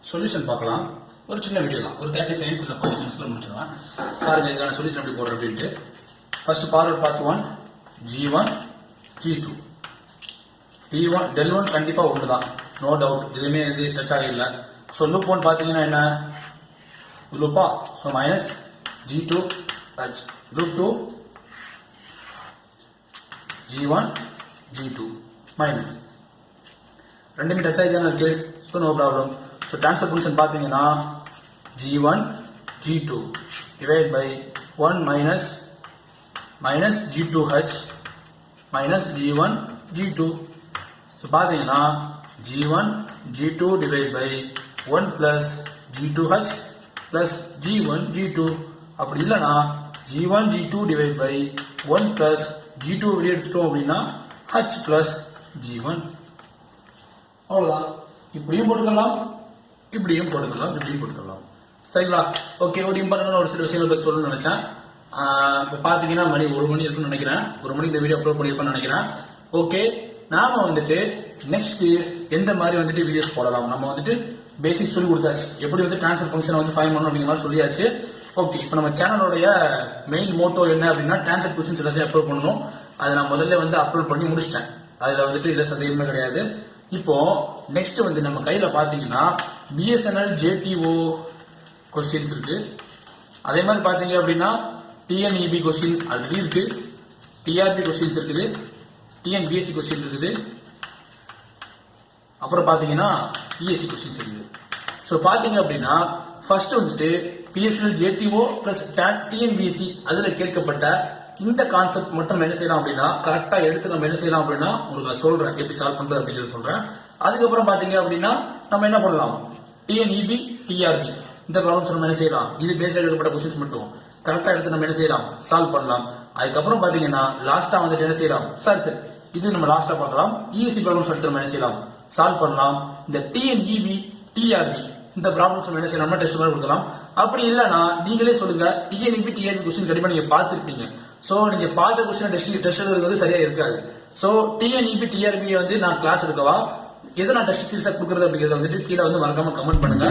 Solution பார்க்கலாம். ஒரு சின்ன வீடியோ தான், ஒரு 30 செகண்ட்ஸ் இல்லை 40 செகண்ட்ஸ்ல முடிச்சிடலாம். பாருங்க இதுக்கான சொல்யூஷன் எப்படி போடுறோம் அப்படின்ட்டு. ஃபர்ஸ்ட் ஃபார்வர்ட் பாத் 1 G1 G2 P1 del 1 கண்டிப்பா ஒன்று தான், நோ டவுட், எதுவுமே இது டச் ஆகல. ஸோ லூப் 1 பார்த்தீங்கன்னா என்ன லூப்பா, so minus G2 H loop 2 G1 G2 minus ரெண்டுமே டச் ஆகி தானே இருக்கு. So no problem. So transfer function பார்த்தீங்கன்னா G1 G2 divide by 1 minus minus G2H minus G1 G2. So பார்த்தீங்கன்னா G1 G2 divide by 1 plus G2H plus G1 G2. அப்படி இல்லைன்னா G1 G2 divide by 1 plus G2 வெளியே எடுத்துட்டோம் அப்படின்னா H plus G1. அவ்வளோதான். இப்படியும் போட்டுக்கலாம், இப்படியும் போட்டுக்கலாம், இப்படியும் போட்டுக்கலாம். சரிங்களா? ஓகே. ஒரு இம்பார்ட்டன்டான ஒரு சில விஷயங்களை பற்றி சொல்லணும்னு நினைச்சேன். இப்போ பார்த்தீங்கன்னா மணி 1 மணி இருக்குன்னு நினைக்கிறேன். 1 மணிக்கு இந்த வீடியோ அப்லோட் பண்ணியிருப்பேன்னு நினைக்கிறேன். ஓகே. நாம வந்துட்டு நெக்ஸ்ட் எந்த மாதிரி வந்துட்டு வீடியோஸ் போடலாம், நம்ம வந்துட்டு பேசிக் சொல்லி கொடுத்தாச்சு. எப்படி வந்து ட்ரான்ஸ்ஃபர் ஃபங்க்ஷனை வந்து ஃபைன் பண்ணணும் அப்படிங்கிற மாதிரி சொல்லியாச்சு. ஓகே. இப்போ நம்ம சேனலோடைய மெயின் மோட்டோ என்ன அப்படின்னா ட்ரான்ஸ்ஃபர் கொஸ்டின்ஸ் எல்லாத்தையும் அப்லோட் பண்ணணும். அதை நான் முதல்ல வந்து அப்லோட் பண்ணி முடிச்சிட்டேன். அதில் வந்துட்டு இதில் சந்தேகமே கிடையாது. இப்போ நெக்ஸ்ட் வந்து நம்ம கையில பாத்தீங்கன்னா பிஎஸ்என்எல் ஜேடிஓ கொஸ்டின்ஸ் இருக்கு. அதே மாதிரி பாத்தீங்க அப்படின்னா டிஎன்இபி கொஸ்டின் ஆல்ரெடி இருக்கு, டிஆர்பி கொஸ்டின்ஸ் இருக்குது, டிஎன்பிஎஸ்சி கொஸ்டின் இருக்குது, அப்புறம் பாத்தீங்கன்னா இஎஸ்சி கொஸ்டின்ஸ் இருக்குது. ஸோ பாத்தீங்க அப்படின்னா ஃபர்ஸ்ட் வந்துட்டு பிஎஸ்என்எல் ஜேடிஓ பிளஸ் டிஎன்பிஎஸ்சி அதுல கேட்கப்பட்ட இந்த கான்செப்ட் மட்டும் என்ன செய்யலாம் அப்படின்னா கரெக்டா எடுத்து நம்ம என்ன செய்யலாம் அப்படின்னா உங்களுக்கு சொல்றேன் எப்படி சால்வ் பண்றது அப்படிங்கிறத சொல்றேன். அதுக்கப்புறம் பாத்தீங்க அப்படின்னா நம்ம என்ன பண்ணலாம், டிஎன்இபி டிஆர்பி இந்த ப்ராப்ளம்ஸ் நம்ம என்ன செய்யலாம், இது பேஸாக எடுக்கப்பட்ட கொஸ்டின்ஸ் மட்டும் கரெக்டா எடுத்து நம்ம என்ன செய்யலாம் சால்வ் பண்ணலாம். அதுக்கப்புறம் பாத்தீங்கன்னா லாஸ்டா வந்துட்டு என்ன செய்யலாம், சரி இது நம்ம லாஸ்டா பார்க்கலாம், இஎஸ்சி ப்ராப்ளம்ஸ் எடுத்து நம்ம என்ன செய்யலாம் சால்வ் பண்ணலாம். இந்த டிஎன்இபி டிஆர்பி இந்த ப்ராப்ளம்ஸ் நம்ம என்ன செய்யலாம் டெஸ்ட் மாதிரி கொடுக்கலாம். அப்படி இல்லைன்னா நீங்களே சொல்லுங்க, டிஎன்இபி டிஆர்பி கொஸ்டின் கண்டிப்பா நீங்க பார்த்துருப்பீங்க. சோ நீங்க பார்த்த கொஸ்டின் டெஸ்ட் எழுதுறது சரியா இருக்காது. சோ டிஎன்இபி டிஆர்பி வந்து நான் கிளாஸ் எடுக்கவா, எதை நான் டெஸ்ட் சீரியஸா கொடுக்கறது அப்படிங்கறத வந்துட்டு கீழே வந்து மறக்காம கமெண்ட் பண்ணுங்க.